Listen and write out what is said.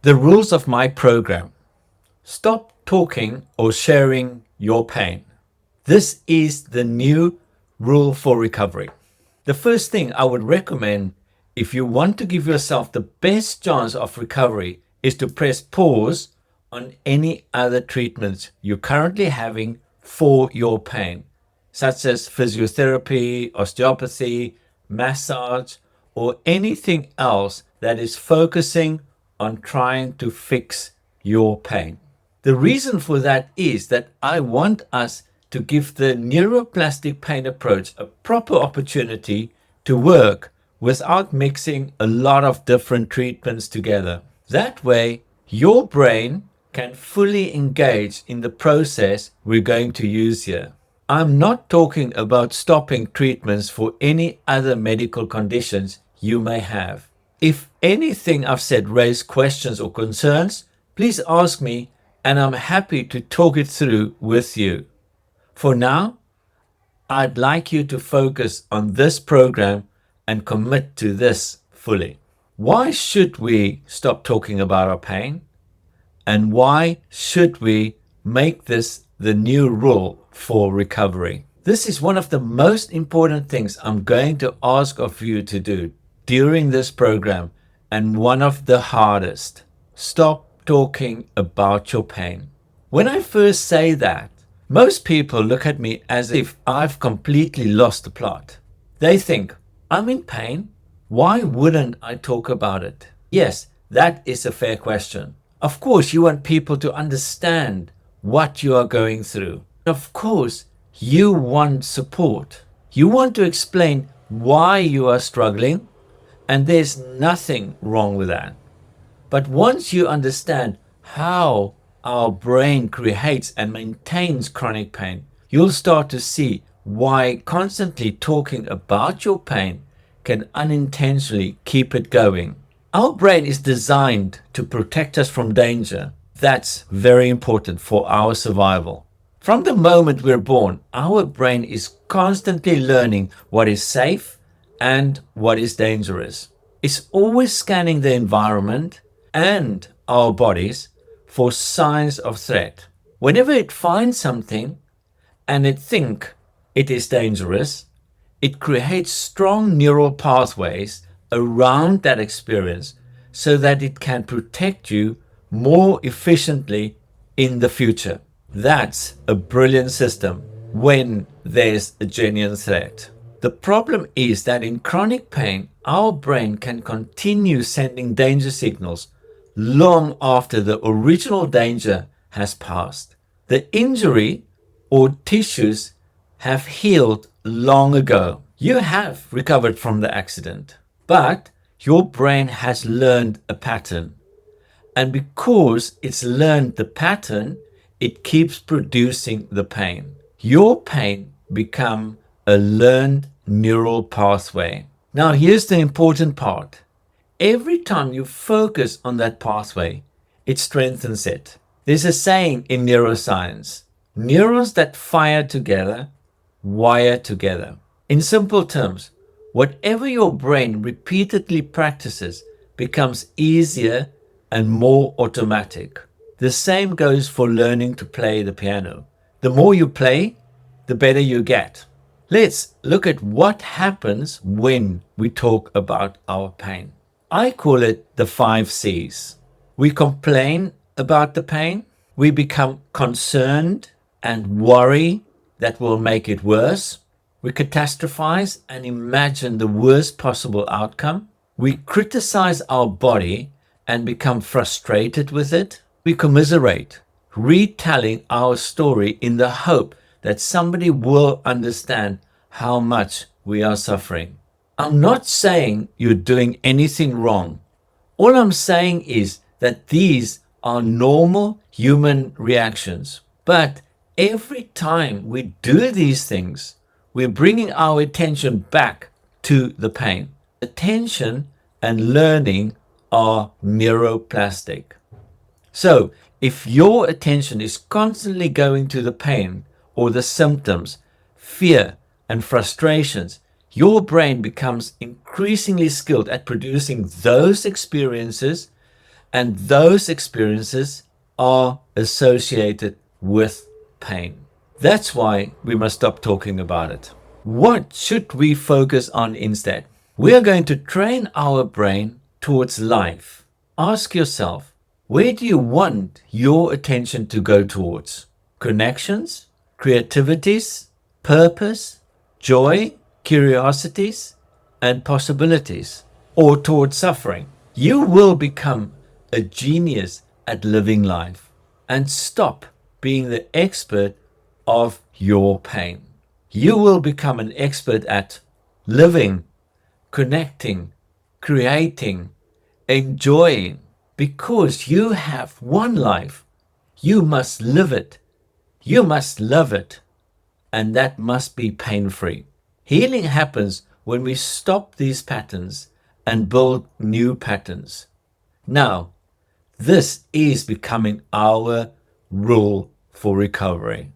The rules of my program. Stop talking or sharing your pain. This is the new rule for recovery. The first thing I would recommend if you want to give yourself the best chance of recovery is to press pause on any other treatments you're currently having for your pain, such as physiotherapy, osteopathy, massage, or anything else that is focusing on trying to fix your pain. The reason for that is that I want us to give the neuroplastic pain approach a proper opportunity to work without mixing a lot of different treatments together. That way, your brain can fully engage in the process we're going to use here. I'm not talking about stopping treatments for any other medical conditions you may have. If anything I've said raised questions or concerns, please ask me and I'm happy to talk it through with you. For now, I'd like you to focus on this program and commit to this fully. Why should we stop talking about our pain? And why should we make this the new rule for recovery? This is one of the most important things I'm going to ask of you to do during this program, and one of the hardest. Stop talking about your pain. When I first say that, most people look at me as if I've completely lost the plot. They think, I'm in pain. Why wouldn't I talk about it? Yes, that is a fair question. Of course, you want people to understand what you are going through. Of course, you want support. You want to explain why you are struggling, and there's nothing wrong with that. But once you understand how our brain creates and maintains chronic pain, you'll start to see why constantly talking about your pain can unintentionally keep it going. Our brain is designed to protect us from danger. That's very important for our survival. From the moment we're born, our brain is constantly learning what is safe and what is dangerous. It's always scanning the environment and our bodies for signs of threat. Whenever it finds something and it thinks it is dangerous, it creates strong neural pathways around that experience so that it can protect you more efficiently in the future. That's a brilliant system when there's a genuine threat. The problem is that in chronic pain, our brain can continue sending danger signals long after the original danger has passed. The injury or tissues have healed long ago. You have recovered from the accident, but your brain has learned a pattern. And because it's learned the pattern, it keeps producing the pain. Your pain becomes a learned neural pathway. Now, here's the important part. Every time you focus on that pathway, it strengthens it. There's a saying in neuroscience, neurons that fire together, wire together. In simple terms, whatever your brain repeatedly practices becomes easier and more automatic. The same goes for learning to play the piano. The more you play, the better you get. Let's look at what happens when we talk about our pain. I call it the 5 C's. We complain about the pain. We become concerned and worry that will make it worse. We catastrophize and imagine the worst possible outcome. We criticize our body and become frustrated with it. We commiserate, retelling our story in the hope that somebody will understand how much we are suffering. I'm not saying you're doing anything wrong. All I'm saying is that these are normal human reactions. But every time we do these things, we're bringing our attention back to the pain. Attention and learning are neuroplastic. So if your attention is constantly going to the pain or the symptoms, fear and frustrations, your brain becomes increasingly skilled at producing those experiences And those experiences are associated with pain. That's why we must stop talking about it. What should we focus on instead? We are going to train our brain towards life. Ask yourself, where do you want your attention to go towards? Connections, creativities, purpose, joy, curiosities, and possibilities, or towards suffering? You will become a genius at living life and stop being the expert of your pain. You will become an expert at living, connecting, creating, enjoying. Because you have one life, you must live it. You must love it. And that must be pain-free. Healing happens when we stop these patterns and build new patterns. Now, this is becoming our rule for recovery.